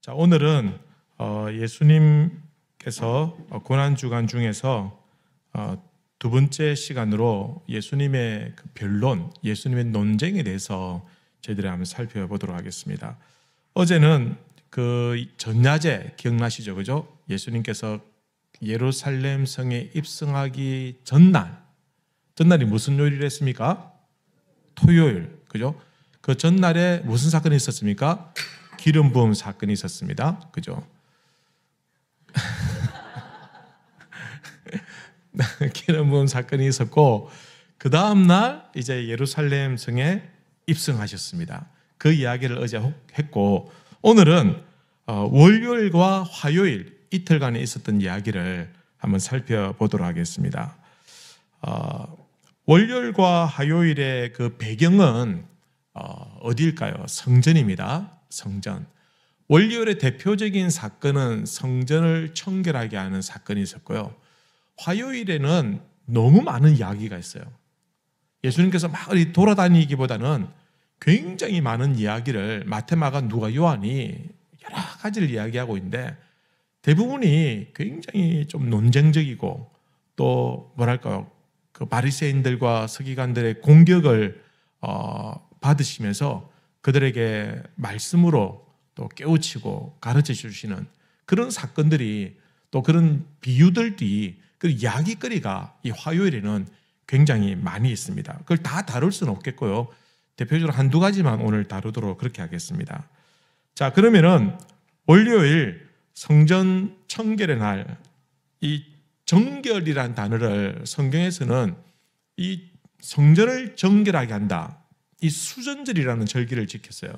자, 오늘은 예수님께서 고난주간 중에서 두 번째 시간으로 예수님의 그 변론, 예수님의 논쟁에 대해서 저희들이 한번 살펴보도록 하겠습니다. 어제는 그 전야제 기억나시죠? 그죠? 예수님께서 예루살렘 성에 입성하기 전날이 무슨 요일을 했습니까? 토요일, 그죠? 그 전날에 무슨 사건이 있었습니까? 기름 부음 사건이 있었습니다. 그죠? 기름 부음 사건이 있었고, 그 다음날 이제 예루살렘 성에 입성하셨습니다. 그 이야기를 어제 했고, 오늘은 월요일과 화요일 이틀간에 있었던 이야기를 한번 살펴보도록 하겠습니다. 월요일과 화요일의 그 배경은 어디일까요? 성전입니다. 성전. 월요일의 대표적인 사건은 성전을 청결하게 하는 사건이 있었고요. 화요일에는 너무 많은 이야기가 있어요. 예수님께서 막 돌아다니기보다는 굉장히 많은 이야기를 마태, 마가, 누가, 요한이 여러 가지를 이야기하고 있는데 대부분이 굉장히 좀 논쟁적이고 또 뭐랄까요? 그 바리새인들과 서기관들의 공격을 받으시면서 그들에게 말씀으로 또 깨우치고 가르쳐 주시는 그런 사건들이 또 그런 비유들이 그 이야기거리가 이 화요일에는 굉장히 많이 있습니다. 그걸 다 다룰 수는 없겠고요. 대표적으로 한두 가지만 오늘 다루도록 그렇게 하겠습니다. 자, 그러면은 월요일 성전 청결의 날, 이 정결이란 단어를 성경에서는 이 성전을 정결하게 한다. 이 수전절이라는 절기를 지켰어요.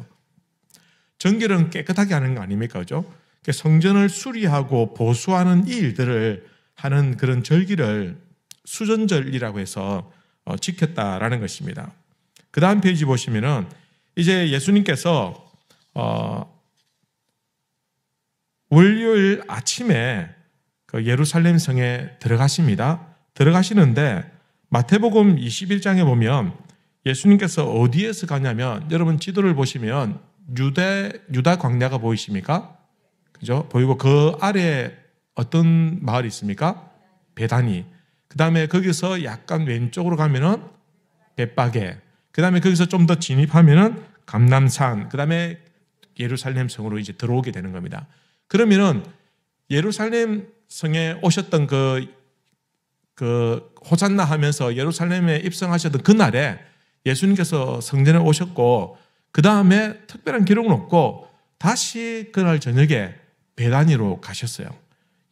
정결은 깨끗하게 하는 거 아닙니까? 그죠? 성전을 수리하고 보수하는 이 일들을 하는 그런 절기를 수전절이라고 해서 지켰다라는 것입니다. 그 다음 페이지 보시면은 이제 예수님께서 월요일 아침에 그 예루살렘 성에 들어가십니다. 들어가시는데 마태복음 21장에 보면 예수님께서 어디에서 가냐면 여러분 지도를 보시면 유다 광야가 보이십니까? 그죠? 보이고 그 아래에 어떤 마을이 있습니까? 베다니. 그 다음에 거기서 약간 왼쪽으로 가면은 벳바게. 그 다음에 거기서 좀 더 진입하면은 감람산. 그 다음에 예루살렘 성으로 이제 들어오게 되는 겁니다. 그러면은 예루살렘 성에 오셨던 그 호산나 하면서 예루살렘에 입성하셨던 그날에 예수님께서 성전에 오셨고 그 다음에 특별한 기록은 없고 다시 그날 저녁에 베다니로 가셨어요.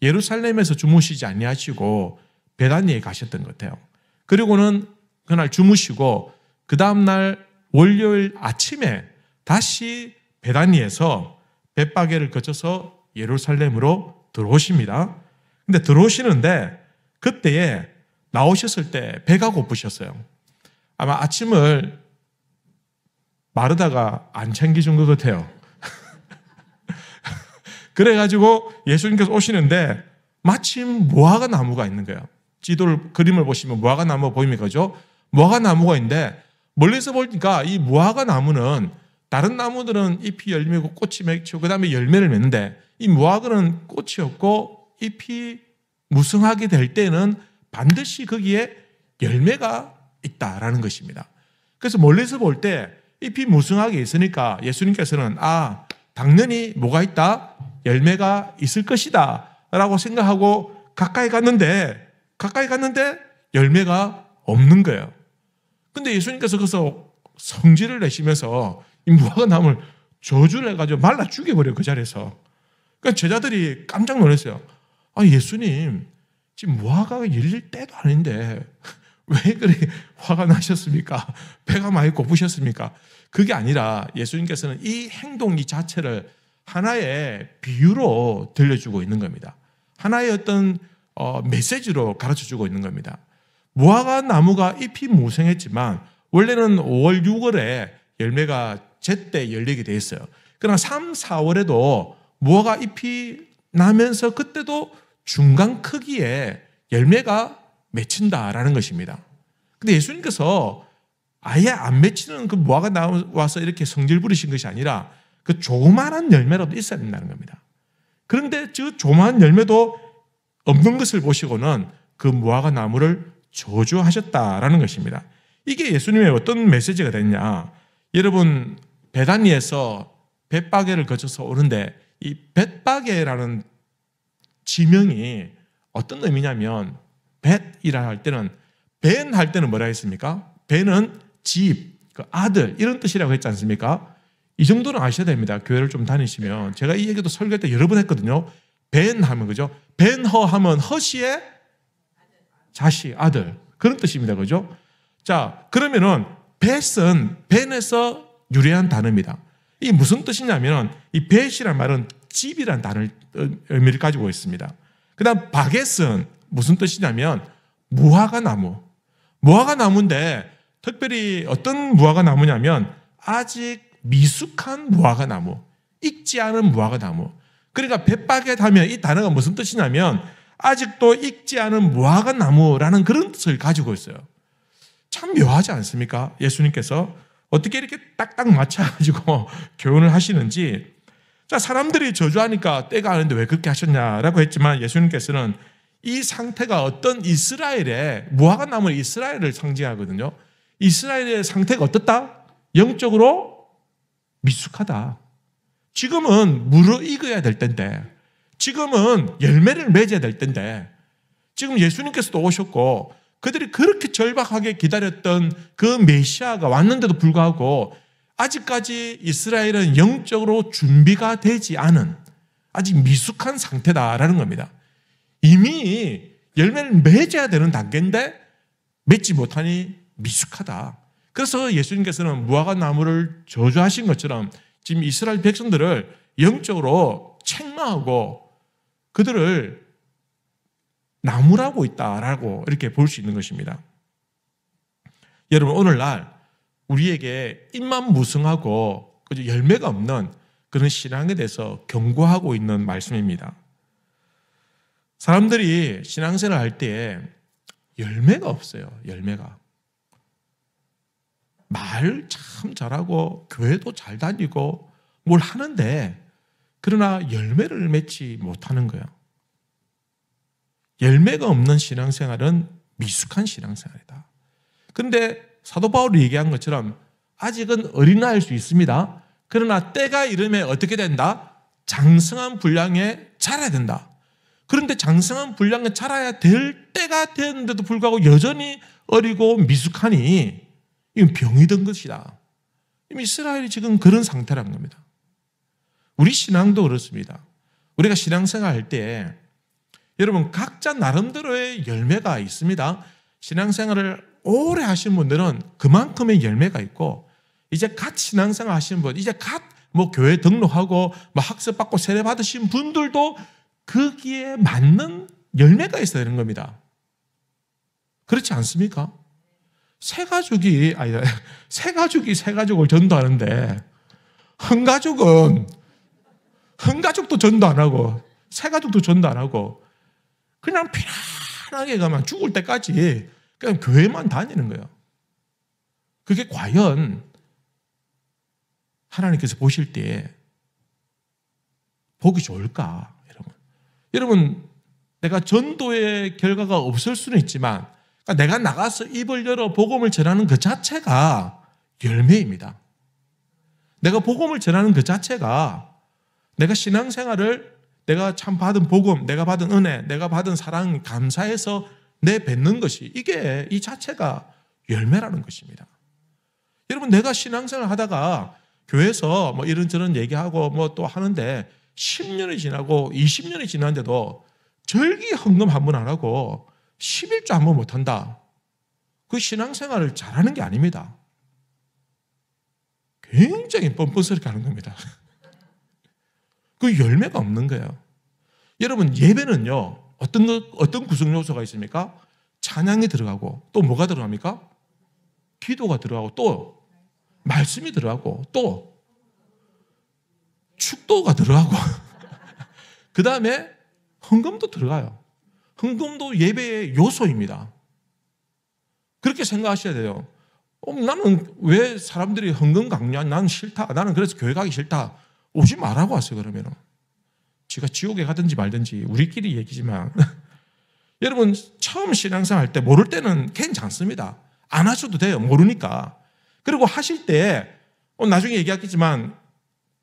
예루살렘에서 주무시지 아니하시고 베다니에 가셨던 것 같아요. 그리고는 그날 주무시고 그 다음날 월요일 아침에 다시 베다니에서 벳바게를 거쳐서 예루살렘으로 들어오십니다. 근데 들어오시는데 그때에 나오셨을 때 배가 고프셨어요. 아마 아침을 마르다가 안 챙겨준 것 같아요. 그래가지고 예수님께서 오시는데 마침 무화과 나무가 있는 거예요. 그림을 보시면 무화과 나무 보입니까? 그죠? 무화과 나무가 있는데 멀리서 보니까 이 무화과 나무는 다른 나무들은 잎이 열매고 꽃이 맺히고 그 다음에 열매를 맺는데 이 무화과는 꽃이 없고 잎이 무성하게 될 때는 반드시 거기에 열매가 있다라는 것입니다. 그래서 멀리서 볼 때 잎이 무성하게 있으니까 예수님께서는 당연히 뭐가 있다? 열매가 있을 것이다 라고 생각하고 가까이 갔는데 열매가 없는 거예요. 근데 예수님께서 거기서 성질을 내시면서 이 무화과 나무를 저주를 해가지고 말라 죽여버려요. 그 자리에서. 그러니까 제자들이 깜짝 놀랐어요. 예수님 지금 무화과가 열릴 때도 아닌데 왜 그렇게 화가 나셨습니까? 배가 많이 고프셨습니까? 그게 아니라 예수님께서는 이 행동 이 자체를 하나의 비유로 들려주고 있는 겁니다. 하나의 어떤 메시지로 가르쳐주고 있는 겁니다. 무화과 나무가 잎이 무성했지만 원래는 5월, 6월에 열매가 제때 열리게 돼 있어요. 그러나 3, 4월에도 무화과 잎이 나면서 그때도 중간 크기의 열매가 맺힌다라는 것입니다. 근데 예수님께서 아예 안 맺히는 그 무화과 나와서 이렇게 성질 부리신 것이 아니라 그 조그마한 열매라도 있어야 된다는 겁니다. 그런데 저 조그마한 열매도 없는 것을 보시고는 그 무화과 나무를 저주하셨다라는 것입니다. 이게 예수님의 어떤 메시지가 됐냐? 여러분, 베다니에서 벳바게를 거쳐서 오는데 이 벳바게라는 지명이 어떤 의미냐면, 벳이라 할 때는, 벤 할 때는 뭐라 했습니까? 벤은 집, 그 아들, 이런 뜻이라고 했지 않습니까? 이 정도는 아셔야 됩니다. 교회를 좀 다니시면. 제가 이 얘기도 설교 때 여러 번 했거든요. 벤 하면, 그죠? 벤허 하면 허시의 자식, 아들, 그런 뜻입니다. 그죠? 자, 그러면은 벳은 벤에서 유래한 단어입니다. 이게 무슨 뜻이냐면, 이 벳이란 말은 집이란 단어를 의미를 가지고 있습니다. 그 다음 바겟은 무슨 뜻이냐면 무화과 나무. 무화과 나무인데 특별히 어떤 무화과 나무냐면 아직 미숙한 무화과 나무, 익지 않은 무화과 나무. 그러니까 벳바겟 하면 이 단어가 무슨 뜻이냐면 아직도 익지 않은 무화과 나무라는 그런 뜻을 가지고 있어요. 참 묘하지 않습니까? 예수님께서 어떻게 이렇게 딱딱 맞춰가지고 교훈을 하시는지. 자, 사람들이 저주하니까 때가 아닌데 왜 그렇게 하셨냐라고 했지만 예수님께서는 이 상태가 어떤 이스라엘의 무화과 나무 이스라엘을 상징하거든요. 이스라엘의 상태가 어떻다? 영적으로 미숙하다. 지금은 무르익어야 될 텐데, 지금은 열매를 맺어야 될 텐데, 지금 예수님께서도 오셨고 그들이 그렇게 절박하게 기다렸던 그 메시아가 왔는데도 불구하고 아직까지 이스라엘은 영적으로 준비가 되지 않은 아직 미숙한 상태다라는 겁니다. 이미 열매를 맺어야 되는 단계인데 맺지 못하니 미숙하다. 그래서 예수님께서는 무화과 나무를 저주하신 것처럼 지금 이스라엘 백성들을 영적으로 책망하고 그들을 나무라고 있다라고 이렇게 볼 수 있는 것입니다. 여러분, 오늘날 우리에게 입만 무성하고 열매가 없는 그런 신앙에 대해서 경고하고 있는 말씀입니다. 사람들이 신앙생활을 할 때 열매가 없어요. 열매가. 말 참 잘하고 교회도 잘 다니고 뭘 하는데 그러나 열매를 맺지 못하는 거예요. 열매가 없는 신앙생활은 미숙한 신앙생활이다. 그런데 사도 바울이 얘기한 것처럼 아직은 어린아이일 수 있습니다. 그러나 때가 이르면 어떻게 된다? 장성한 분량에 자라야 된다. 그런데 장성한 분량에 자라야 될 때가 되는데도 불구하고 여전히 어리고 미숙하니 이건 병이 든 것이다. 이스라엘이 지금 그런 상태라는 겁니다. 우리 신앙도 그렇습니다. 우리가 신앙생활 할 때 여러분 각자 나름대로의 열매가 있습니다. 신앙생활을 오래 하신 분들은 그만큼의 열매가 있고 이제 갓 신앙생활 하시는 분, 이제 갓 교회 등록하고 학습받고 세례 받으신 분들도 거기에 맞는 열매가 있어야 되는 겁니다. 그렇지 않습니까? 새 가족이 전도하는데 흥가족도 전도 안 하고 새 가족도 전도 안 하고 그냥 편안하게 가면 죽을 때까지 그냥 교회만 다니는 거예요. 그게 과연 하나님께서 보실 때 보기 좋을까? 여러분, 내가 전도의 결과가 없을 수는 있지만 그러니까 내가 나가서 입을 열어 복음을 전하는 그 자체가 열매입니다. 내가 복음을 전하는 그 자체가 내가 신앙생활을 내가 참 받은 복음, 내가 받은 은혜, 내가 받은 사랑 감사해서 내뱉는 것이 이게 이 자체가 열매라는 것입니다. 여러분, 내가 신앙생활 하다가 교회에서 이런저런 얘기하고 또 하는데 10년이 지나고 20년이 지났는데도 절기 헌금 한 번 안 하고 11조 한 번 못 한다. 그 신앙생활을 잘하는 게 아닙니다. 굉장히 뻔뻔스럽게 하는 겁니다. 그 열매가 없는 거예요. 여러분, 예배는요 어떤 구성 요소가 있습니까? 찬양이 들어가고 또 뭐가 들어갑니까? 기도가 들어가고 또 말씀이 들어가고 또 축도가 들어가고 그 다음에 헌금도 들어가요. 헌금도 예배의 요소입니다. 그렇게 생각하셔야 돼요. 나는 왜 사람들이 헌금 강요한 나는 싫다. 나는 그래서 교회 가기 싫다. 오지 말라고 왔어요. 그러면은 지가 지옥에 가든지 말든지 우리끼리 얘기지만 여러분 처음 신앙생활 할 때 모를 때는 괜찮습니다. 안 하셔도 돼요. 모르니까. 그리고 하실 때 나중에 얘기하겠지만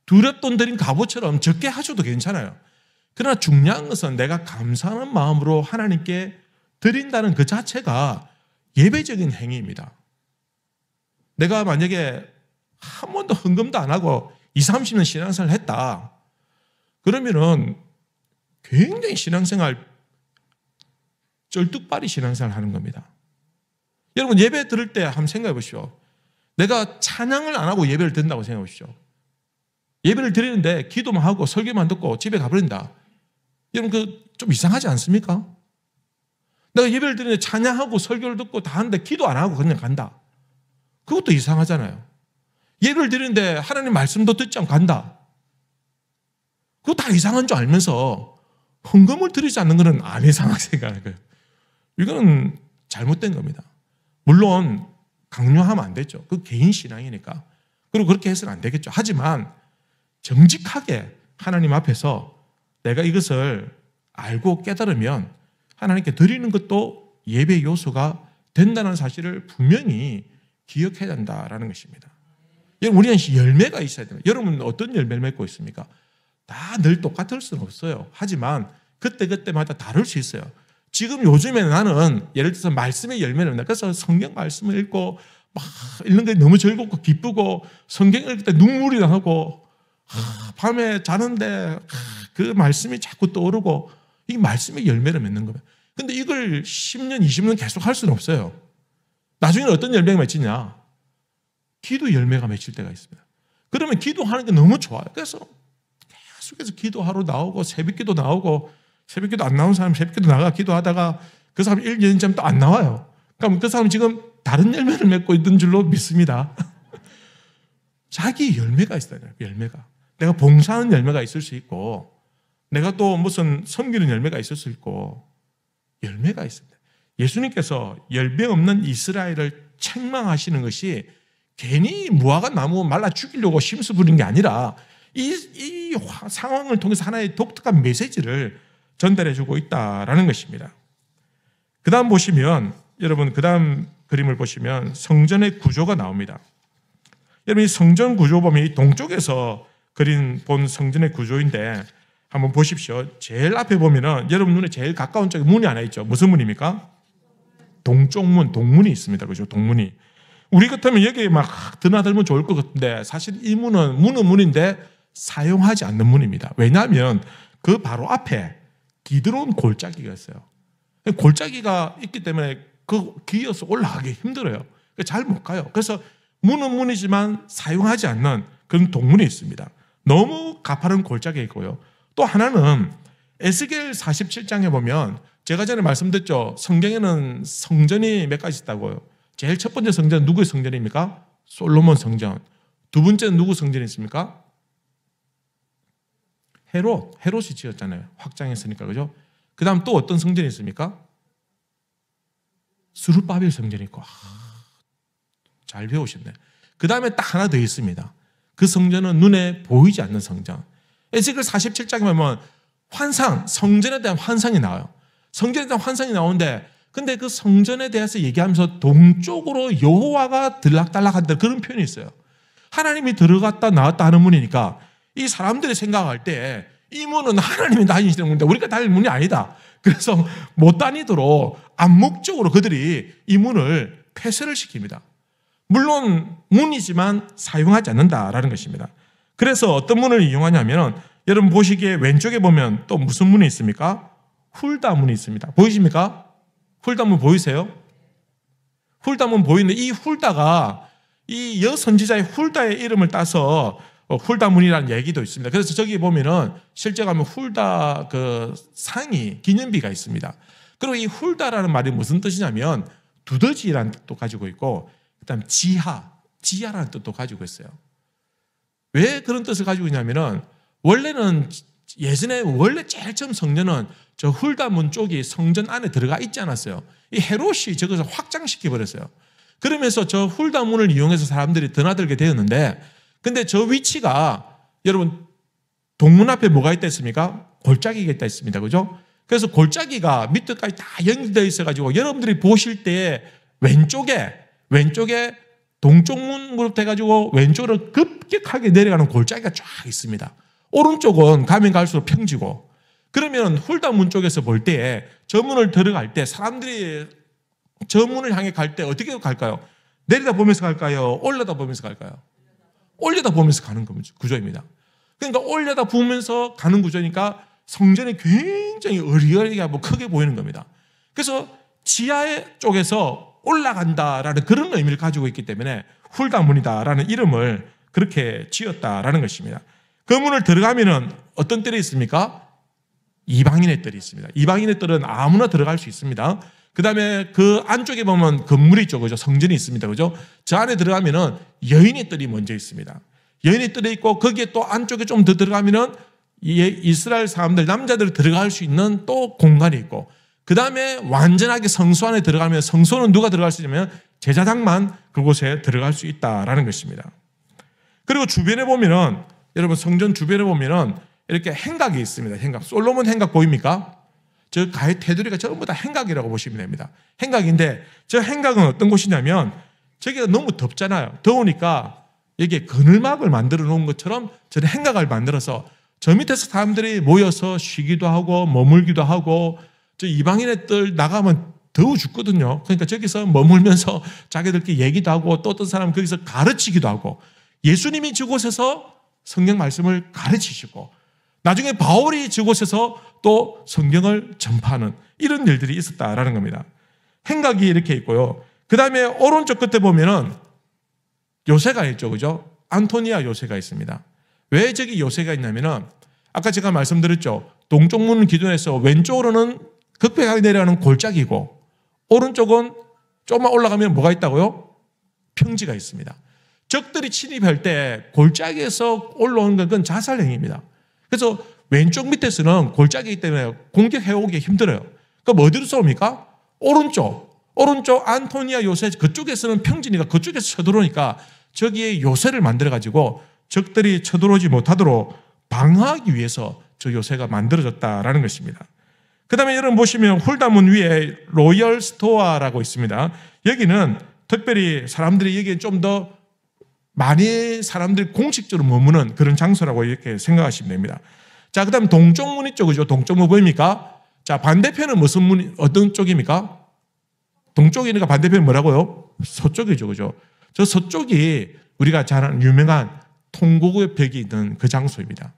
두렵돈 들인 갑오처럼 적게 하셔도 괜찮아요. 그러나 중요한 것은 내가 감사하는 마음으로 하나님께 드린다는 그 자체가 예배적인 행위입니다. 내가 만약에 한 번도 헌금도 안 하고 20, 30년 신앙생활을 했다. 그러면은 굉장히 신앙생활 쩔뚝발이 신앙생활을 하는 겁니다. 여러분 예배 들을 때 한번 생각해 보십시오. 내가 찬양을 안 하고 예배를 드린다고 생각해 보십시오. 예배를 드리는데 기도만 하고 설교만 듣고 집에 가버린다. 여러분 좀 이상하지 않습니까? 내가 예배를 드리는데 찬양하고 설교를 듣고 다 하는데 기도 안 하고 그냥 간다. 그것도 이상하잖아요. 예배를 드리는데 하나님 말씀도 듣지 않고 간다. 그거 다 이상한 줄 알면서 헌금을 드리지 않는 것은 안 이상하게 생각하는 거예요. 이거는 잘못된 겁니다. 물론 강요하면 안 되죠. 그 개인 신앙이니까. 그리고 그렇게 해서는 안 되겠죠. 하지만 정직하게 하나님 앞에서 내가 이것을 알고 깨달으면 하나님께 드리는 것도 예배 요소가 된다는 사실을 분명히 기억해야 된다는 것입니다. 여러분 우리는 열매가 있어야 돼요. 여러분은 어떤 열매를 맺고 있습니까? 다 늘 똑같을 수는 없어요. 하지만 그때그때마다 다를 수 있어요. 지금 요즘에 나는 예를 들어서 말씀의 열매를 맺는다. 그래서 성경 말씀을 읽고 막 읽는 게 너무 즐겁고 기쁘고 성경 읽을 때 눈물이 나고 밤에 자는데 그 말씀이 자꾸 떠오르고 이 말씀의 열매를 맺는 거예요. 근데 이걸 10년, 20년 계속 할 수는 없어요. 나중에는 어떤 열매가 맺히냐? 기도 열매가 맺힐 때가 있습니다. 그러면 기도하는 게 너무 좋아요. 그래서 계속해서 기도하러 나오고 새벽기도 나오고 새벽기도 안 나온 사람 새벽기도 나가 기도하다가 그 사람 1년쯤 또 안 나와요. 그럼 그 사람 지금 다른 열매를 맺고 있는 줄로 믿습니다. 자기 열매가 있어야 돼요. 열매가. 내가 봉사하는 열매가 있을 수 있고 내가 또 무슨 섬기는 열매가 있을 수 있고 열매가 있습니다. 예수님께서 열매 없는 이스라엘을 책망하시는 것이 괜히 무화과 나무 말라 죽이려고 심수 부린 게 아니라 이 상황을 통해서 하나의 독특한 메시지를 전달해주고 있다라는 것입니다. 그 다음 보시면 여러분 그 다음 그림을 보시면 성전의 구조가 나옵니다. 여러분 이 성전 구조 보면 이 동쪽에서 본 성전의 구조인데 한번 보십시오. 제일 앞에 보면은 여러분 눈에 제일 가까운 쪽에 문이 하나 있죠. 무슨 문입니까? 동쪽 문, 동문이 있습니다. 그죠? 동문이. 우리 같으면 여기에 막 드나들면 좋을 것 같은데 사실 이 문은 문인데 사용하지 않는 문입니다. 왜냐하면 그 바로 앞에 기드론 골짜기가 있어요. 골짜기가 있기 때문에 그 기어서 올라가기 힘들어요. 잘 못 가요. 그래서 문은 문이지만 사용하지 않는 그런 동문이 있습니다. 너무 가파른 골짜기가 있고요. 또 하나는 에스겔 47장에 보면 제가 전에 말씀드렸죠. 성경에는 성전이 몇 가지 있다고요. 제일 첫 번째 성전은 누구의 성전입니까? 솔로몬 성전. 두 번째는 누구 성전이 있습니까? 헤롯이 지었잖아요. 확장했으니까. 그죠? 그 다음 또 어떤 성전이 있습니까? 스룹바벨 성전이 있고. 잘 배우셨네. 그 다음에 딱 하나 더 있습니다. 그 성전은 눈에 보이지 않는 성전. 에스겔 47장에 보면 환상, 성전에 대한 환상이 나와요. 성전에 대한 환상이 나오는데 근데 그 성전에 대해서 얘기하면서 동쪽으로 여호와가 들락달락한다 그런 표현이 있어요. 하나님이 들어갔다 나왔다 하는 문이니까 이 사람들이 생각할 때 이 문은 하나님이 다니시는 문인데 우리가 다닐 문이 아니다. 그래서 못 다니도록 암묵적으로 그들이 이 문을 폐쇄를 시킵니다. 물론 문이지만 사용하지 않는다라는 것입니다. 그래서 어떤 문을 이용하냐면 여러분 보시기에 왼쪽에 보면 또 무슨 문이 있습니까? 훌다문이 있습니다. 보이십니까? 훌다문 보이세요? 훌다문 보이는데 이 훌다가 이 여선지자의 훌다의 이름을 따서 훌다문이라는 얘기도 있습니다. 그래서 저기 보면은 실제 가면 훌다 그 상이 기념비가 있습니다. 그리고 이 훌다라는 말이 무슨 뜻이냐면 두더지라는 뜻도 가지고 있고 그다음 지하라는 뜻도 가지고 있어요. 왜 그런 뜻을 가지고 있냐면은 원래는 예전에 원래 제일 처음 성전은 저 훌다문 쪽이 성전 안에 들어가 있지 않았어요. 이 헤롯이 저것을 확장시켜 버렸어요. 그러면서 저 훌다문을 이용해서 사람들이 드나들게 되었는데 근데 저 위치가 여러분 동문 앞에 뭐가 있다 했습니까? 골짜기가 있다 했습니다. 그죠? 그래서 골짜기가 밑에까지 다 연결되어 있어가지고 여러분들이 보실 때 왼쪽에 동쪽 문으로부터 해가지고 왼쪽으로 급격하게 내려가는 골짜기가 쫙 있습니다. 오른쪽은 가면 갈수록 평지고, 그러면 훌다문 쪽에서 볼 때 저 문을 들어갈 때 사람들이 저 문을 향해 갈 때 어떻게 갈까요? 내리다 보면서 갈까요? 올려다 보면서 갈까요? 올려다 보면서 가는 구조입니다. 그러니까 올려다 보면서 가는 구조니까 성전이 굉장히 어리어리하고 크게 보이는 겁니다. 그래서 지하 쪽에서 올라간다라는 그런 의미를 가지고 있기 때문에 훌다문이다라는 이름을 그렇게 지었다라는 것입니다. 그 문을 들어가면은 어떤 뜰이 있습니까? 이방인의 뜰이 있습니다. 이방인의 뜰은 아무나 들어갈 수 있습니다. 그 다음에 그 안쪽에 보면 건물이 있죠. 그죠? 성전이 있습니다. 그죠? 저 안에 들어가면은 여인의 뜰이 먼저 있습니다. 여인의 뜰에 있고, 거기에 또 안쪽에 좀 더 들어가면은 이스라엘 사람들, 남자들이 들어갈 수 있는 또 공간이 있고, 그 다음에 완전하게 성소 안에 들어가면, 성소는 누가 들어갈 수 있냐면 제사장만 그곳에 들어갈 수 있다라는 것입니다. 그리고 주변에 보면은, 여러분 성전 주변에 보면은 이렇게 행각이 있습니다. 행각. 솔로몬 행각 보입니까? 저 가해 테두리가 전부 다 행각이라고 보시면 됩니다. 행각인데, 저 행각은 어떤 곳이냐면, 저기가 너무 덥잖아요. 더우니까 여기에 그늘막을 만들어 놓은 것처럼 저는 행각을 만들어서 저 밑에서 사람들이 모여서 쉬기도 하고 머물기도 하고, 저 이방인의 뜰 나가면 더워 죽거든요. 그러니까 저기서 머물면서 자기들끼리 얘기도 하고, 또 어떤 사람은 거기서 가르치기도 하고, 예수님이 저곳에서 성경 말씀을 가르치시고, 나중에 바울이 저곳에서 또 성경을 전파하는 이런 일들이 있었다라는 겁니다. 행각이 이렇게 있고요. 그 다음에 오른쪽 끝에 보면은 요새가 있죠. 그죠? 안토니아 요새가 있습니다. 왜 저기 요새가 있냐면은, 아까 제가 말씀드렸죠. 동쪽 문 기준에서 왼쪽으로는 급격하게 내려가는 골짜기고, 오른쪽은 조금만 올라가면 뭐가 있다고요? 평지가 있습니다. 적들이 침입할 때 골짜기에서 올라오는 건 그건 자살행위입니다. 그래서 왼쪽 밑에서는 골짜기이기 때문에 공격해오기 힘들어요. 그럼 어디로 쏘입니까? 오른쪽 안토니아 요새 그쪽에서는 평지니까 그쪽에서 쳐들어오니까 저기에 요새를 만들어가지고 적들이 쳐들어오지 못하도록 방어하기 위해서 저 요새가 만들어졌다라는 것입니다. 그 다음에 여러분 보시면 훌다문 위에 로열 스토어라고 있습니다. 여기는 특별히 사람들이 여기에 좀 더 많이 사람들이 공식적으로 머무는 그런 장소라고 이렇게 생각하시면 됩니다. 자, 그 다음 동쪽 문 있죠. 그죠? 동쪽 문 보입니까? 자, 반대편은 무슨 문이, 어떤 쪽입니까? 동쪽이니까 반대편은 뭐라고요? 서쪽이죠. 그죠? 저 서쪽이 우리가 잘 아는 유명한 통곡의 벽이 있는 그 장소입니다.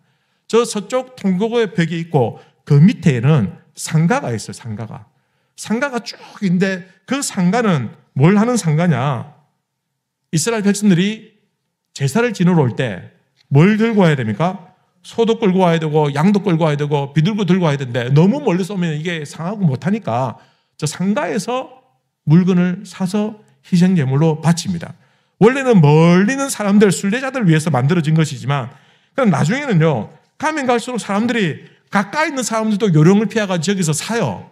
저 서쪽 통곡의 벽이 있고, 그 밑에는 상가가 있어요. 상가가 쭉 있는데, 그 상가는 뭘 하는 상가냐? 이스라엘 백성들이 제사를 지내러 올 때 뭘 들고 와야 됩니까? 소도 끌고 와야 되고, 양도 끌고 와야 되고, 비둘기 들고 와야 되는데, 너무 멀리서 오면 이게 상하고 못하니까 저 상가에서 물건을 사서 희생제물로 바칩니다. 원래는 멀리 있는 사람들, 순례자들을 위해서 만들어진 것이지만, 그럼 나중에는요, 가면 갈수록 사람들이 가까이 있는 사람들도 요령을 피해가지고 저기서 사요.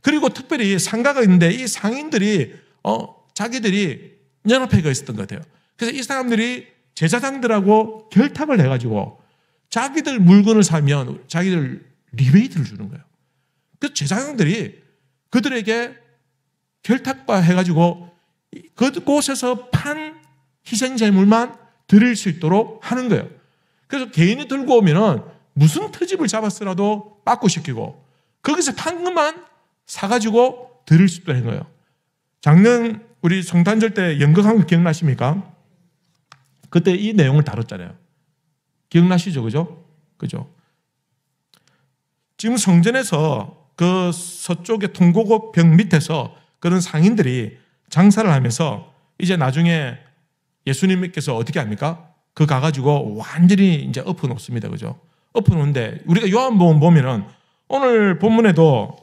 그리고 특별히 상가가 있는데, 이 상인들이 자기들이 연합회가 있었던 것 같아요. 그래서 이 사람들이 제사장들하고 결탁을 해가지고 자기들 물건을 사면 자기들 리베이트를 주는 거예요. 그래서 제사장들이 그들에게 결탁과 해가지고 그곳에서 판 희생제물만 드릴 수 있도록 하는 거예요. 그래서 개인이 들고 오면은 무슨 트집을 잡았으라도 빠꾸시키고, 거기서 판 것만 사가지고 드릴 수 있도록 한 거예요. 작년 우리 성탄절 때 연극한 거 기억나십니까? 그때 이 내용을 다뤘잖아요. 기억나시죠? 그죠? 지금 성전에서 그 서쪽의 통곡 벽 밑에서 그런 상인들이 장사를 하면서 이제 나중에 예수님께서 어떻게 합니까? 그 가가지고 완전히 이제 엎어놓습니다. 그죠? 엎어놓는데, 우리가 요한복음 보면은 오늘 본문에도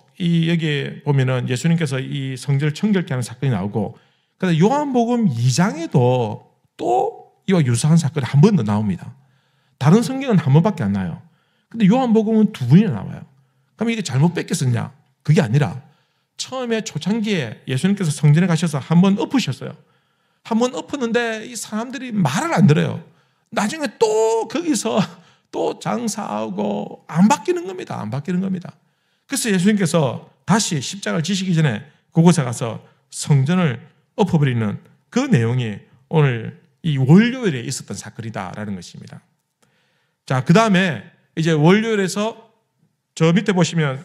여기 보면은 예수님께서 이 성전을 청결케 하는 사건이 나오고, 그래서 요한복음 2장에도 또 이와 유사한 사건이 한 번 더 나옵니다. 다른 성경은 한 번밖에 안 나와요. 근데 요한복음은 두 번이나 나와요. 그럼 이게 잘못 뺏겼었냐? 그게 아니라 처음에 초창기에 예수님께서 성전에 가셔서 한 번 엎으셨어요. 한 번 엎었는데 이 사람들이 말을 안 들어요. 나중에 또 거기서 또 장사하고 안 바뀌는 겁니다. 안 바뀌는 겁니다. 그래서 예수님께서 다시 십자가를 지시기 전에 그곳에 가서 성전을 엎어버리는 그 내용이 오늘 이 월요일에 있었던 사건이다라는 것입니다. 자, 그 다음에 이제 월요일에서 저 밑에 보시면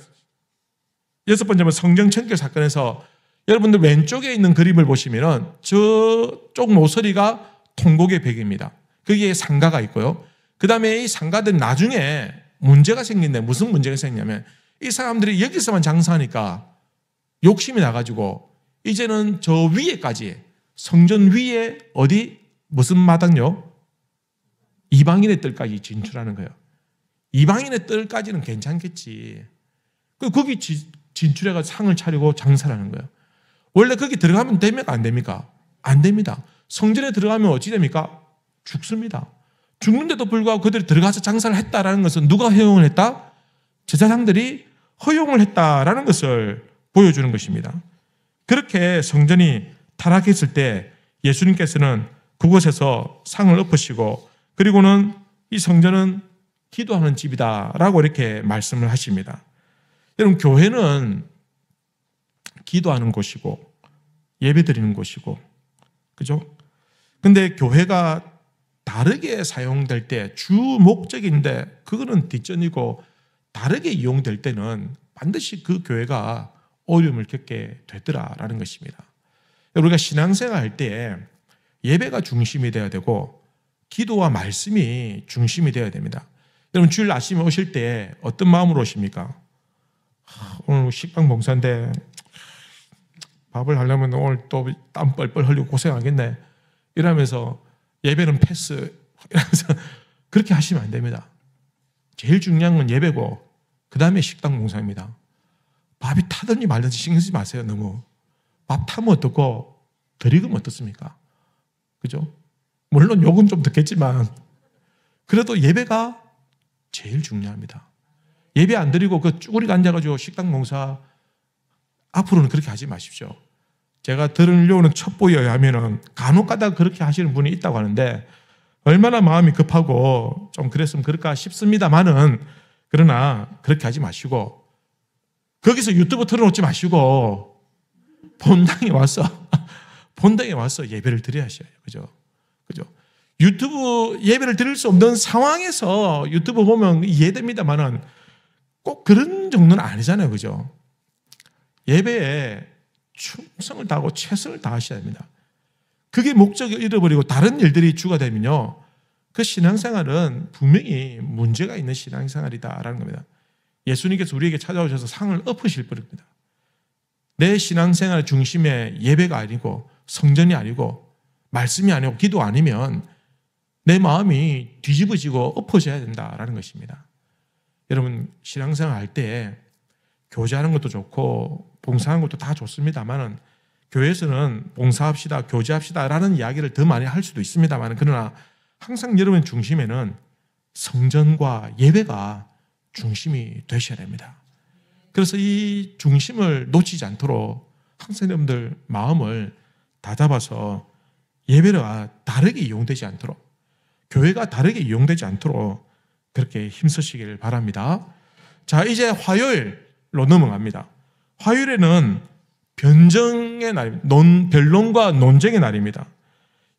6번째는 성전 청결 사건에서 여러분들 왼쪽에 있는 그림을 보시면 저쪽 모서리가 통곡의 벽입니다. 거기에 상가가 있고요. 그 다음에 이 상가들은 나중에 문제가 생긴데 무슨 문제가 생기냐면 이 사람들이 여기서만 장사하니까 욕심이 나가지고 이제는 저 위에까지 성전 위에 어디 무슨 마당요? 이방인의 뜰까지 진출하는 거예요. 이방인의 뜰까지는 괜찮겠지. 거기 진출해서 상을 차리고 장사를 하는 거예요. 원래 거기 들어가면 됩니까? 안 됩니까? 안 됩니다. 성전에 들어가면 어찌 됩니까? 죽습니다. 죽는데도 불구하고 그들이 들어가서 장사를 했다라는 것은 누가 허용을 했다? 제사장들이 허용을 했다라는 것을 보여주는 것입니다. 그렇게 성전이 타락했을 때 예수님께서는 그곳에서 상을 엎으시고 그리고는 이 성전은 기도하는 집이다라고 이렇게 말씀을 하십니다. 여러분, 교회는 기도하는 곳이고 예배드리는 곳이고, 그죠? 근데 교회가 다르게 사용될 때 주 목적인데 그거는 뒷전이고 다르게 이용될 때는 반드시 그 교회가 어려움을 겪게 되더라라는 것입니다. 우리가 신앙생활 할 때 예배가 중심이 되어야 되고 기도와 말씀이 중심이 되어야 됩니다. 여러분, 주일 아침에 오실 때 어떤 마음으로 오십니까? 오늘 식당 봉사인데 밥을 하려면 오늘 또 땀 뻘뻘 흘리고 고생하겠네 이러면서 예배는 패스 이러면서 그렇게 하시면 안 됩니다. 제일 중요한 건 예배고 그 다음에 식당 봉사입니다. 밥이 타든지 말든지 신경 쓰지 마세요. 너무 밥 타면 어떻고 덜 익으면 어떻습니까? 그죠? 물론 욕은 좀 듣겠지만 그래도 예배가 제일 중요합니다. 예배 안 드리고 그 쭈구리가 앉아가지고 식당 봉사 앞으로는 그렇게 하지 마십시오. 제가 들으려는 첩보에 의하면 간혹 가다가 그렇게 하시는 분이 있다고 하는데 얼마나 마음이 급하고 좀 그랬으면 그럴까 싶습니다만은 그러나 그렇게 하지 마시고 거기서 유튜브 틀어놓지 마시고 본당에 와서 예배를 드려야죠. 그죠? 그죠? 유튜브 예배를 드릴 수 없는 상황에서 유튜브 보면 이해됩니다만은 꼭 그런 정도는 아니잖아요. 그죠? 예배에 충성을 다하고 최선을 다하셔야 됩니다. 그게 목적을 잃어버리고 다른 일들이 주가 되면요, 그 신앙생활은 분명히 문제가 있는 신앙생활이다라는 겁니다. 예수님께서 우리에게 찾아오셔서 상을 엎으실 뿐입니다. 내 신앙생활의 중심에 예배가 아니고 성전이 아니고 말씀이 아니고 기도 아니면 내 마음이 뒤집어지고 엎어져야 된다라는 것입니다. 여러분, 신앙생활 할 때 교제하는 것도 좋고 봉사하는 것도 다 좋습니다만은 교회에서는 봉사합시다, 교제합시다라는 이야기를 더 많이 할 수도 있습니다만 그러나 항상 여러분 중심에는 성전과 예배가 중심이 되셔야 됩니다. 그래서 이 중심을 놓치지 않도록 항상 여러분들 마음을 다잡아서 예배가 다르게 이용되지 않도록 교회가 다르게 이용되지 않도록 그렇게 힘쓰시길 바랍니다. 자, 이제 화요일로 넘어갑니다. 화요일에는 변정의 날, 변론과 논쟁의 날입니다.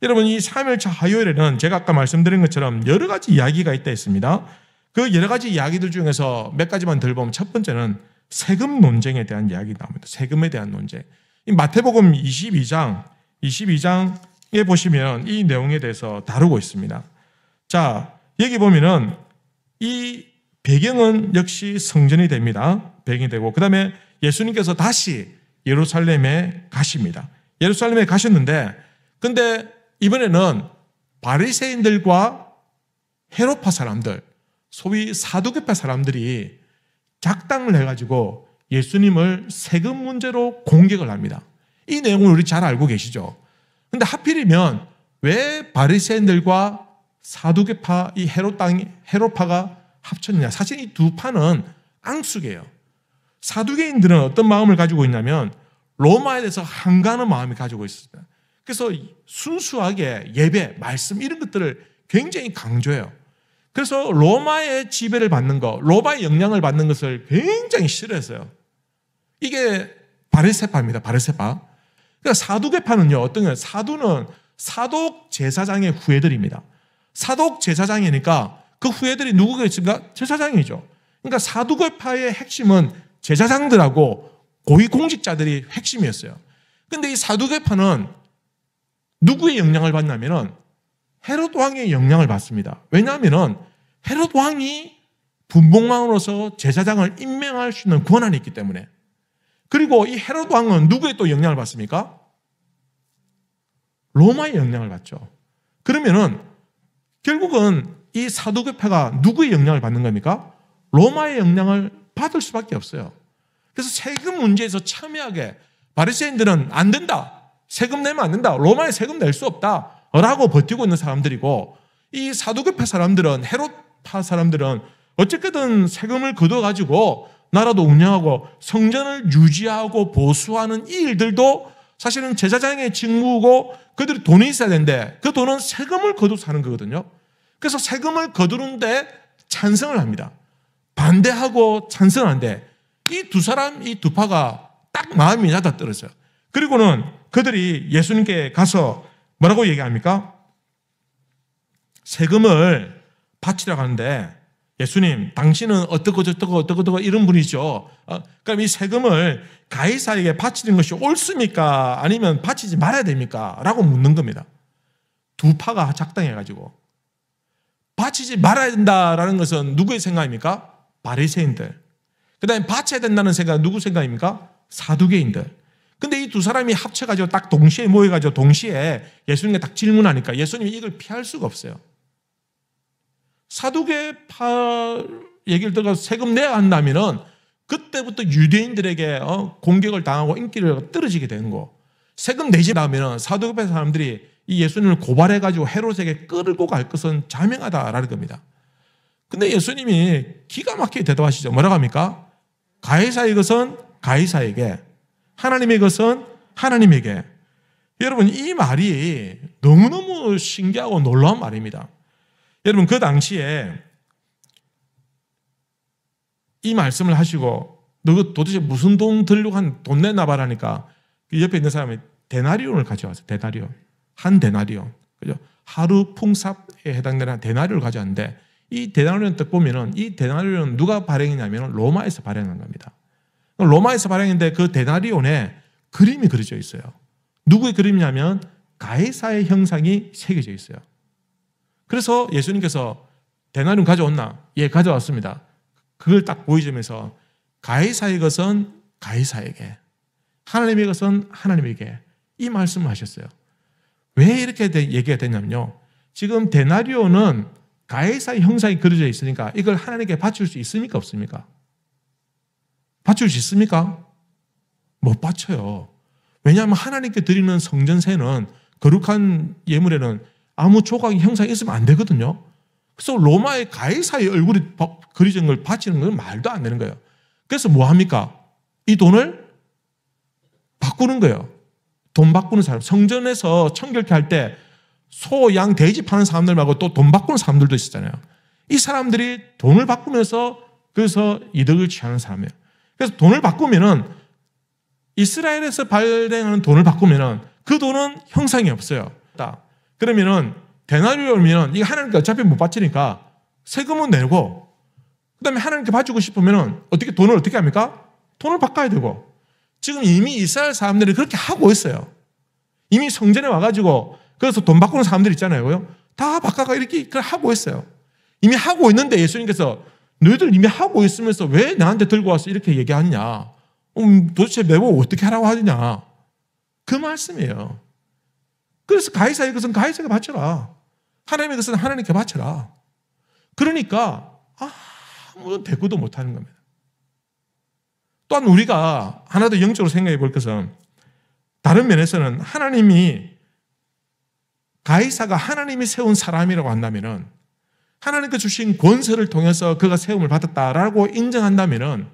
여러분, 이 3일차 화요일에는 제가 아까 말씀드린 것처럼 여러 가지 이야기가 있다 했습니다. 그 여러 가지 이야기들 중에서 몇 가지만 덜 보면 첫 번째는 세금 논쟁에 대한 이야기 나옵니다. 세금에 대한 논쟁. 이 마태복음 22장에 보시면 이 내용에 대해서 다루고 있습니다. 자, 여기 보면은 이 배경은 역시 성전이 됩니다. 배경이 되고 그 다음에 예수님께서 다시 예루살렘에 가십니다. 예루살렘에 가셨는데 근데 이번에는 바리새인들과 헤롯파 사람들, 소위 사두개파 사람들이 작당을 해가지고 예수님을 세금 문제로 공격을 합니다. 이 내용을 우리 잘 알고 계시죠? 근데 하필이면 왜 바리새인들과 사두개파 이 헤롯파가 합쳤느냐? 사실 이 두 파는 앙숙이에요. 사두개인들은 어떤 마음을 가지고 있냐면 로마에 대해서 항가하는 마음을 가지고 있습니다. 그래서 순수하게 예배, 말씀 이런 것들을 굉장히 강조해요. 그래서 로마의 지배를 받는 것, 로마의 영향을 받는 것을 굉장히 싫어했어요. 이게 바르세파입니다. 바르세파. 그러니까 사두개파는요, 어떤 거예요? 사두는 사독 제사장의 후예들입니다. 사독 제사장이니까 그 후예들이 누구겠습니까? 제사장이죠. 그러니까 사두개파의 핵심은 제사장들하고 고위공직자들이 핵심이었어요. 그런데 이 사두개파는 누구의 영향을 받냐면은 헤롯 왕의 영향을 받습니다. 왜냐하면 헤롯 왕이 분봉왕으로서 제사장을 임명할 수 있는 권한이 있기 때문에. 그리고 이 헤롯 왕은 누구의 또 영향을 받습니까? 로마의 영향을 받죠. 그러면은 결국은 이 사두개파가 누구의 영향을 받는 겁니까? 로마의 영향을 받을 수밖에 없어요. 그래서 세금 문제에서 첨예하게 바리새인들은 안 된다. 세금 내면 안 된다. 로마에 세금 낼 수 없다. 라고 버티고 있는 사람들이고, 이 사두개파 사람들은, 헤롯파 사람들은 어쨌든 세금을 걷어가지고 나라도 운영하고 성전을 유지하고 보수하는 이 일들도 사실은 제사장의 직무고 그들이 돈이 있어야 되는데 그 돈은 세금을 거둬서 하는 거거든요. 그래서 세금을 거두는데 찬성을 합니다. 반대하고 찬성하는데 이 두 사람, 이 두 파가 딱 마음이 맞아떨어져요. 그리고는 그들이 예수님께 가서 뭐라고 얘기합니까? 세금을 바치라고 하는데, 예수님, 당신은 어떠고 이런 분이죠. 그럼 이 세금을 가이사에게 바치는 것이 옳습니까? 아니면 바치지 말아야 됩니까? 라고 묻는 겁니다. 두 파가 작당해가지고. 바치지 말아야 된다라는 것은 누구의 생각입니까? 바리새인들. 그 다음에 바쳐야 된다는 생각은 누구 생각입니까? 사두개인들. 근데 이 두 사람이 합쳐가지고 딱 동시에 모여가지고 동시에 예수님께 딱 질문하니까 예수님이 이걸 피할 수가 없어요. 사두개파 얘기를 들어서 세금 내야 한다면은 그때부터 유대인들에게 공격을 당하고 인기를 떨어지게 되는 거. 세금 내지 않으면 사두개파 사람들이 이 예수님을 고발해가지고 헤롯에게 끌고 갈 것은 자명하다라는 겁니다. 근데 예수님이 기가 막히게 대답하시죠. 뭐라고 합니까? 가이사의 것은 가이사에게, 하나님의 것은 하나님에게. 여러분, 이 말이 너무너무 신기하고 놀라운 말입니다. 여러분, 그 당시에 이 말씀을 하시고 너 도대체 무슨 돈 들려고 돈 내놔봐라니까 그 옆에 있는 사람이 데나리온을 가져왔어요. 데나리온. 한 데나리온. 그죠? 하루 풍삽에 해당되는 데나리온을 가져왔는데 이 데나리온 딱 보면은 이 데나리온은 누가 발행했냐면 로마에서 발행한 겁니다. 로마에서 발행했는데 그 데나리온에 그림이 그려져 있어요. 누구의 그림이냐면 가이사의 형상이 새겨져 있어요. 그래서 예수님께서 데나리온 가져왔나? 예, 가져왔습니다. 그걸 딱 보여주면서 가이사의 것은 가이사에게, 하나님의 것은 하나님에게, 이 말씀을 하셨어요. 왜 이렇게 얘기가 됐냐면요, 지금 데나리온은 가이사의 형상이 그려져 있으니까 이걸 하나님께 바칠 수 있습니까? 없습니까? 바칠 수 있습니까? 못 바쳐요. 왜냐하면 하나님께 드리는 성전세는, 거룩한 예물에는 아무 조각의 형상이 있으면 안 되거든요. 그래서 로마의 가이사의 얼굴이 그려진 걸 바치는 건 말도 안 되는 거예요. 그래서 뭐 합니까? 이 돈을 바꾸는 거예요. 돈 바꾸는 사람. 성전에서 청결케 할 때 소, 양, 돼지 파는 사람들 말고 또 돈 바꾸는 사람들도 있었잖아요. 이 사람들이 돈을 바꾸면서 그래서 이득을 취하는 사람이에요. 그래서 돈을 바꾸면은, 이스라엘에서 발행하는 돈을 바꾸면은 그 돈은 형상이 없어요. 그러면은 데나리온이면 이거 하나님께 어차피 못 바치니까 세금은 내고, 그 다음에 하나님께 바치고 싶으면은 어떻게, 돈을 어떻게 합니까? 돈을 바꿔야 되고. 지금 이미 이스라엘 사람들이 그렇게 하고 있어요. 이미 성전에 와가지고, 그래서 돈 바꾸는 사람들 있잖아요. 다 바꿔가 이렇게 하고 있어요. 이미 하고 있는데 예수님께서 너희들 이미 하고 있으면서 왜 나한테 들고 와서 이렇게 얘기하느냐? 도대체 내보고 어떻게 하라고 하느냐? 그 말씀이에요. 그래서 가이사의 것은 가이사에게 바쳐라. 하나님의 것은 하나님께 바쳐라. 그러니까 아무 대꾸도 못하는 겁니다. 또한 우리가 하나 더 영적으로 생각해 볼 것은, 다른 면에서는 하나님이, 가이사가 하나님이 세운 사람이라고 한다면은, 하나님께 주신 권세를 통해서 그가 세움을 받았다라고 인정한다면은,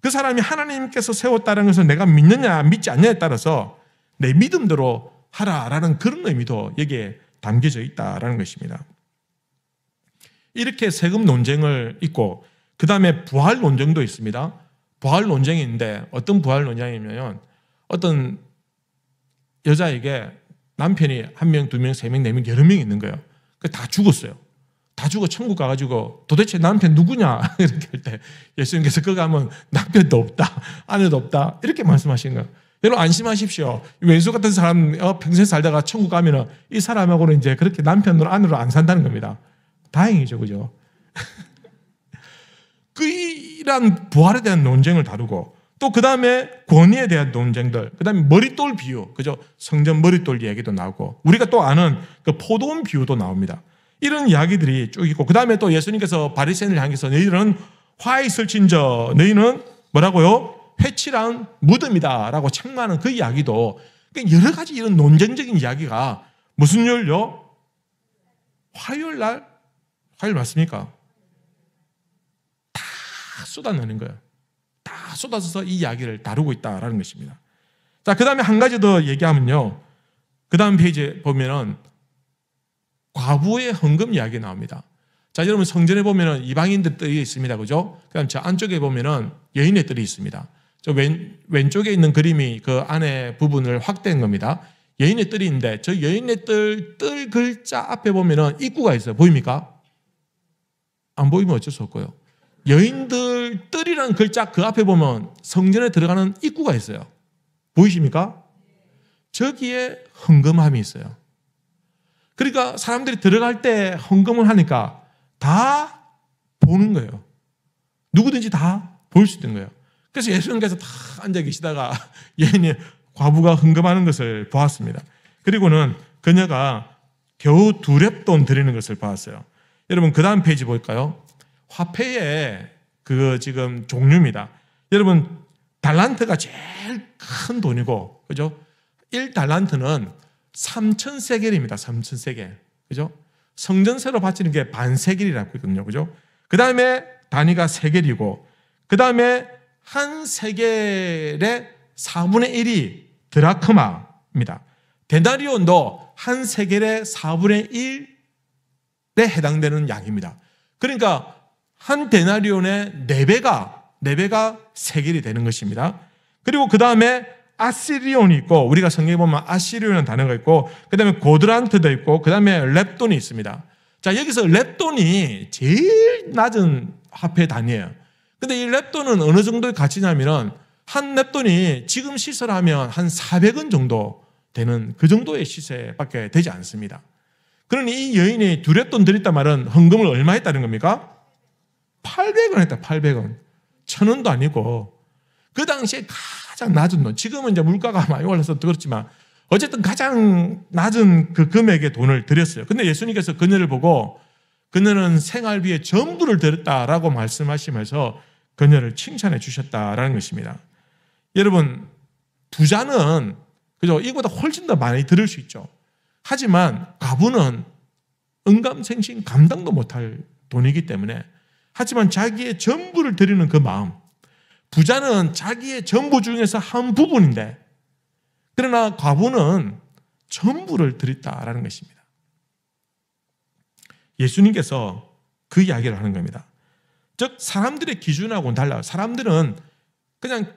그 사람이 하나님께서 세웠다는 것을 내가 믿느냐 믿지 않느냐에 따라서 내 믿음대로 하라라는 그런 의미도 여기에 담겨져 있다라는 것입니다. 이렇게 세금 논쟁을 있고, 그 다음에 부활 논쟁도 있습니다. 부활 논쟁이 있는데 어떤 부활 논쟁이냐면 어떤 여자에게 남편이 1명, 2명, 3명, 4명, 여러 명 있는 거예요. 다 죽었어요. 다 죽어 천국 가가지고 도대체 남편 누구냐 이렇게 할 때 예수님께서 그거 가면 남편도 없다, 아내도 없다 이렇게 말씀하시는 거예요. 여러분 안심하십시오. 왼수 같은 사람 평생 살다가 천국 가면은 이 사람하고는 이제 그렇게 남편으로 아내로 안 산다는 겁니다. 다행이죠, 그죠? 이런 부활에 대한 논쟁을 다루고 또 그 다음에 권위에 대한 논쟁들, 그 다음에 머릿돌 비유, 그죠? 성전 머릿돌 이야기도 나오고 우리가 또 아는 그 포도원 비유도 나옵니다. 이런 이야기들이 쭉 있고 그 다음에 또 예수님께서 바리새인을 향해서 너희들은 화 있을 진저 너희는 뭐라고요? 회칠한 무덤이다 라고 책망하는 그 이야기도 여러 가지 이런 논쟁적인 이야기가 무슨 요일요? 화요일 날? 화요일 맞습니까? 다 쏟아내는 거예요. 다 쏟아져서 이 이야기를 다루고 있다라는 것입니다. 자, 그 다음에 한 가지 더 얘기하면요. 그 다음 페이지에 보면은 과부의 헌금 이야기 나옵니다. 자, 여러분 성전에 보면은 이방인들 뜰이 있습니다. 그죠? 그 다음 저 안쪽에 보면은 여인의 뜰이 있습니다. 저 왼쪽에 있는 그림이 그 안에 부분을 확대한 겁니다. 여인의 뜰이 있는데 저 여인의 뜰 글자 앞에 보면은 입구가 있어요. 보입니까? 안 보이면 어쩔 수 없고요. 여인들 뜰이라는 글자 그 앞에 보면 성전에 들어가는 입구가 있어요. 보이십니까? 저기에 헌금함이 있어요. 그러니까 사람들이 들어갈 때 헌금을 하니까 다 보는 거예요. 누구든지 다 볼 수 있는 거예요. 그래서 예수님께서 다 앉아 계시다가 여인이 과부가 헌금하는 것을 보았습니다. 그리고는 그녀가 겨우 2렙돈 드리는 것을 보았어요. 여러분 그 다음 페이지 볼까요? 화폐의 그 지금 종류입니다. 여러분 달란트가 제일 큰 돈이고, 그죠? 1달란트는 3,000세겔입니다. 3,000세겔. 그죠? 성전세로 바치는 게 반세겔이라고 있거든요. 그죠? 그 다음에 단위가 세겔이고, 그 다음에 한 세겔의 4분의 1이 드라크마입니다. 데나리온도 한 세겔의 4분의 1에 해당되는 양입니다. 그러니까 한 데나리온의 4배가 세겔이 되는 것입니다. 그리고 그 다음에 아시리온이 있고, 우리가 성경에 보면 아시리온이라는 단어가 있고, 그 다음에 고드란트도 있고, 그 다음에 렙돈이 있습니다. 자, 여기서 렙돈이 제일 낮은 화폐 단위예요. 근데 이 렙돈은 어느 정도의 가치냐면은 한 렙돈이 지금 시세하면 한 400원 정도 되는 그 정도의 시세밖에 되지 않습니다. 그러니 이 여인이 2렙돈 드렸단 말은 헌금을 얼마 했다는 겁니까? 800원 했다. 800원. 1,000원도 아니고 그 당시에 가장 낮은 돈. 지금은 이제 물가가 많이 올라서 그렇지만 어쨌든 가장 낮은 그 금액의 돈을 드렸어요. 근데 예수님께서 그녀를 보고 그녀는 생활비의 전부를 드렸다라고 말씀하시면서 그녀를 칭찬해 주셨다라는 것입니다. 여러분 부자는 그죠? 이거보다 훨씬 더 많이 들을 수 있죠. 하지만 과부는 응감생심 감당도 못할 돈이기 때문에, 하지만 자기의 전부를 드리는 그 마음, 부자는 자기의 전부 중에서 한 부분인데 그러나 과부는 전부를 드렸다라는 것입니다. 예수님께서 그 이야기를 하는 겁니다. 즉 사람들의 기준하고는 달라요. 사람들은 그냥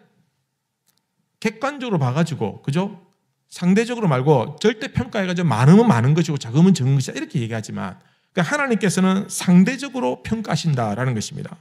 객관적으로 봐가지고, 그죠? 상대적으로 말고 절대 평가해가지고 많으면 많은 것이고 작으면 적은 것이다 이렇게 얘기하지만, 그러니까 하나님께서는 상대적으로 평가하신다라는 것입니다.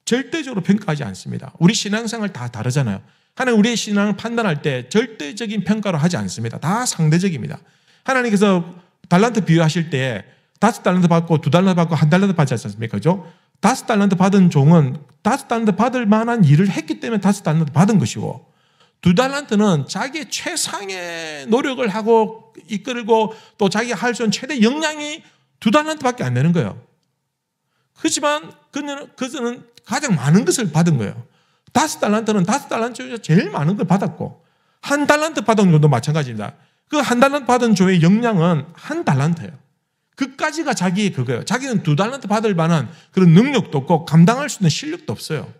절대적으로 평가하지 않습니다. 우리 신앙생활 다 다르잖아요. 하나님 우리의 신앙을 판단할 때 절대적인 평가로 하지 않습니다. 다 상대적입니다. 하나님께서 달란트 비유하실 때 5달란트 받고 2달란트 받고 1달란트 받지 않습니까? 그죠? 5달란트 받은 종은 5달란트 받을 만한 일을 했기 때문에 5달란트 받은 것이고, 2달란트는 자기의 최상의 노력을 하고 이끌고 또 자기가 할 수 있는 최대 역량이 2달란트밖에 안 되는 거예요. 그렇지만 그는 가장 많은 것을 받은 거예요. 5달란트는 5달란트 중에서 제일 많은 걸 받았고, 1달란트 받은 종도 마찬가지입니다. 그 1달란트 받은 종의 역량은 1달란트예요. 그까지가 자기의 그거예요. 자기는 2달란트 받을 만한 그런 능력도 없고 감당할 수 있는 실력도 없어요.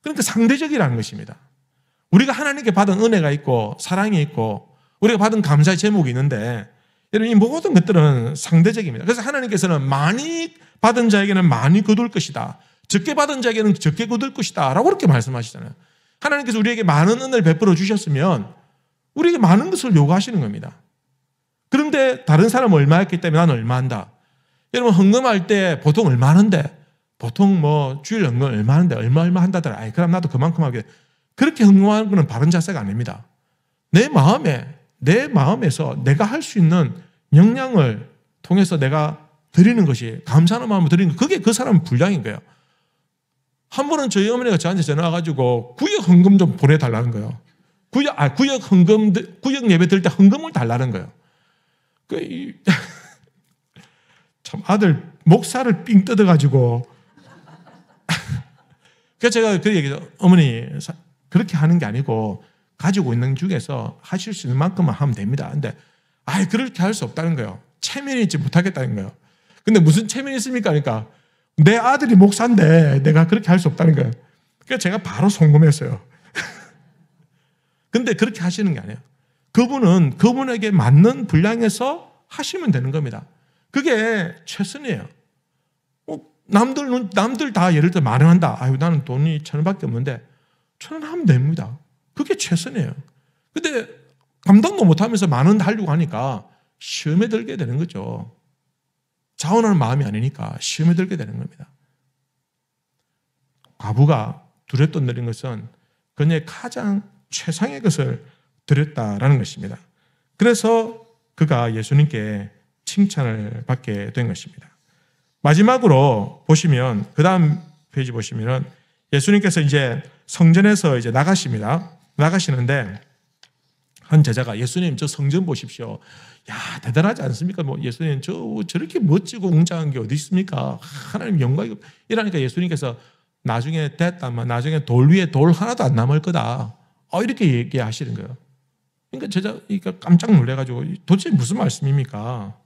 그러니까 상대적이라는 것입니다. 우리가 하나님께 받은 은혜가 있고 사랑이 있고 우리가 받은 감사의 제목이 있는데, 여러분, 이 모든 것들은 상대적입니다. 그래서 하나님께서는 많이 받은 자에게는 많이 거둘 것이다, 적게 받은 자에게는 적게 거둘 것이다 라고 그렇게 말씀하시잖아요. 하나님께서 우리에게 많은 은혜를 베풀어 주셨으면 우리에게 많은 것을 요구하시는 겁니다. 그런데 다른 사람은 얼마 했기 때문에 나는 얼마 한다. 여러분, 헌금할 때 보통 얼마 하는데, 보통 뭐 주일 헌금 얼마 하는데 얼마 한다더라. 아이, 그럼 나도 그만큼 하게. 그렇게 헌금하는 것은 바른 자세가 아닙니다. 내 마음에서 내가 할 수 있는 역량을 통해서 내가 드리는 것이, 감사하는 마음으로 드리는 것, 그게 그 사람의 분량인 거예요. 한 번은 저희 어머니가 저한테 전화 와가지고 구역 헌금 좀 보내달라는 거예요. 구역 예배 드릴 때 헌금을 달라는 거예요. 참 아들 목살을 삥 뜯어가지고 그래서 제가 그 얘기죠. 어머니, 그렇게 하는 게 아니고 가지고 있는 중에서 하실 수 있는 만큼만 하면 됩니다. 근데 그렇게 할 수 없다는 거예요. 체면이 있지 못하겠다는 거예요. 근데 무슨 체면이 있습니까? 그러니까 내 아들이 목사인데 내가 그렇게 할 수 없다는 거예요. 그래서 제가 바로 송금했어요. 근데 그렇게 하시는 게 아니에요. 그분은 그분에게 맞는 분량에서 하시면 되는 겁니다. 그게 최선이에요. 남들 다 예를 들어 마련한다. 나는 돈이 1,000원밖에 없는데 1,000원 하면 됩니다. 그게 최선이에요. 근데 감당도 못하면서 만원 하려고 하니까 시험에 들게 되는 거죠. 자원하는 마음이 아니니까 시험에 들게 되는 겁니다. 과부가 두렸던 드린 것은 그녀의 가장 최상의 것을 드렸다라는 것입니다. 그래서 그가 예수님께 칭찬을 받게 된 것입니다. 마지막으로 보시면, 그 다음 페이지 보시면 예수님께서 이제 성전에서 이제 나가시는데 한 제자가, 예수님 저 성전 보십시오. 야, 대단하지 않습니까? 뭐 예수님 저렇게 멋지고 웅장한 게 어디 있습니까? 하나님 영광이. 이러니까 예수님께서 나중에 나중에 돌 위에 돌 하나도 안 남을 거다. 이렇게 얘기하시는 거예요. 그러니까 제자가 깜짝 놀래가지고 도대체 무슨 말씀입니까?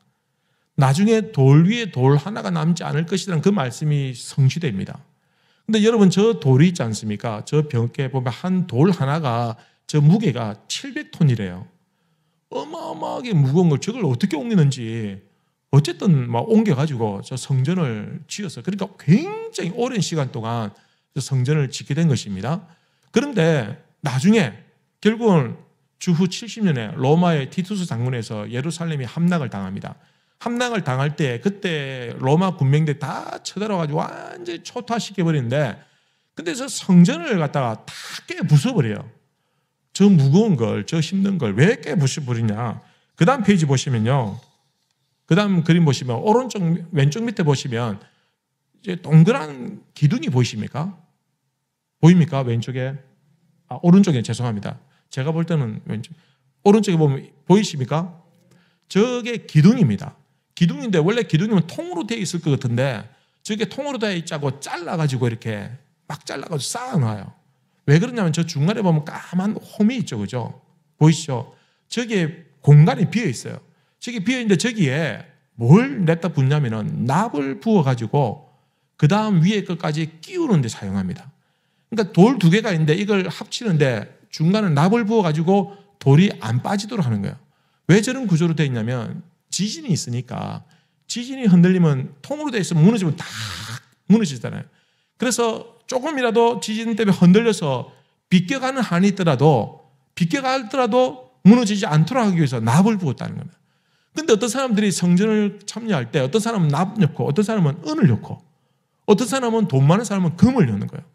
나중에 돌 위에 돌 하나가 남지 않을 것이라는 그 말씀이 성취됩니다. 근데 여러분, 저 돌이 있지 않습니까? 저 벽에 보면 한 돌 하나가 저 무게가 700톤이래요. 어마어마하게 무거운 걸 저걸 어떻게 옮기는지, 어쨌든 막 옮겨가지고 저 성전을 지었어요. 그러니까 굉장히 오랜 시간 동안 저 성전을 짓게 된 것입니다. 그런데 나중에 결국은 주후 70년에 로마의 티투스 장군에서 예루살렘이 함락을 당합니다. 함락을 당할 때 그때 로마 군병들이 다 쳐들어가지고 완전히 초토화시켜버리는데, 근데 저 성전을 갖다가 다 깨부숴버려요. 저 무거운 걸, 저 힘든 걸 왜 깨부숴버리냐. 그 다음 페이지 보시면요, 그 다음 그림 보시면 왼쪽 밑에 보시면 이제 동그란 기둥이 보이십니까? 보입니까? 왼쪽에? 오른쪽에, 죄송합니다. 제가 볼 때는 왼쪽. 오른쪽에 보면 보이십니까? 저게 기둥입니다. 기둥인데 원래 기둥이면 통으로 되어 있을 것 같은데 저게 통으로 되어 있자고 잘라가지고 이렇게 막 잘라가지고 쌓아놔요. 왜 그러냐면 저 중간에 보면 까만 홈이 있죠. 그죠? 보이시죠? 저기에 공간이 비어 있어요. 저기 비어 있는데 저기에 뭘 냈다 붓냐면은 납을 부어가지고 그 다음 위에 것까지 끼우는 데 사용합니다. 그러니까 돌 2개가 있는데 이걸 합치는데 중간에 납을 부어가지고 돌이 안 빠지도록 하는 거예요. 왜 저런 구조로 되어 있냐면 지진이 있으니까, 지진이 흔들리면 통으로 되어 있으면 무너지면 다 무너지잖아요. 그래서 조금이라도 지진 때문에 흔들려서 비껴가는 한이 있더라도 무너지지 않도록 하기 위해서 납을 부었다는 겁니다. 그런데 어떤 사람들이 성전을 참여할 때 어떤 사람은 납 넣고, 어떤 사람은 은을 넣고, 어떤 사람은 돈 많은 사람은 금을 넣는 거예요.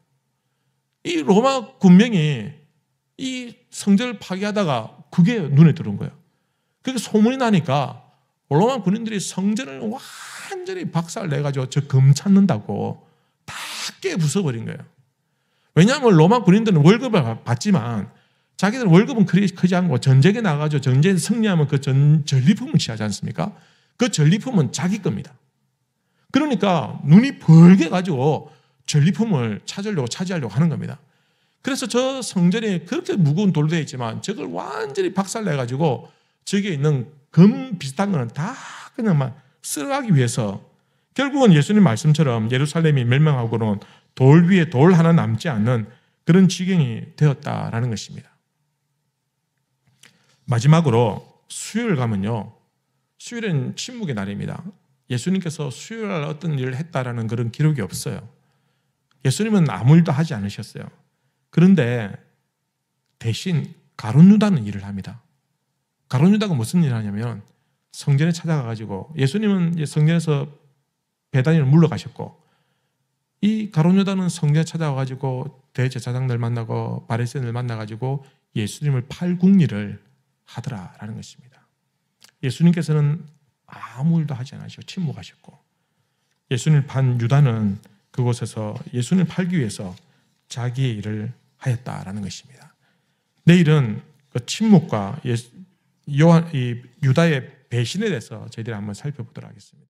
이 로마 군병이 이 성전을 파괴하다가 그게 눈에 들어온 거예요. 그게 소문이 나니까 로마 군인들이 성전을 완전히 박살 내가지고 저 금 찾는다고 다 깨부숴버린 거예요. 왜냐하면 로마 군인들은 월급을 받지만 자기들 월급은 크지 않고 전쟁에 나가서 전쟁에 승리하면 그 전리품을 취하지 않습니까? 그 전리품은 자기 겁니다. 그러니까 눈이 벌게 가지고 전리품을 차지하려고 하는 겁니다. 그래서 저 성전이 그렇게 무거운 돌로 되어 있지만 저걸 완전히 박살내가지고 저기에 있는 금 비슷한 거는 다 그냥 막 쓸어가기 위해서 결국은 예수님 말씀처럼 예루살렘이 멸망하고는 돌 위에 돌 하나 남지 않는 그런 지경이 되었다라는 것입니다. 마지막으로 수요일 가면요, 수요일은 침묵의 날입니다. 예수님께서 수요일 날 어떤 일을 했다라는 그런 기록이 없어요. 예수님은 아무 일도 하지 않으셨어요. 그런데 대신 가룟 유다는 일을 합니다. 가룟 유다가 무슨 일을 하냐면 성전에 찾아가가지고, 예수님은 성전에서 베다니를 물러가셨고, 이 가룟 유다는 성전에 찾아가가지고 대제사장들 만나고 바리새인들 만나가지고 예수님을 팔궁리를 하더라라는 것입니다. 예수님께서는 아무 일도 하지 않으시고 침묵하셨고, 예수님을 판 유다는 그곳에서 예수님을 팔기 위해서 자기의 일을 하였다라는 것입니다. 내일은 그 침묵과 유다의 배신에 대해서 저희들이 한번 살펴보도록 하겠습니다.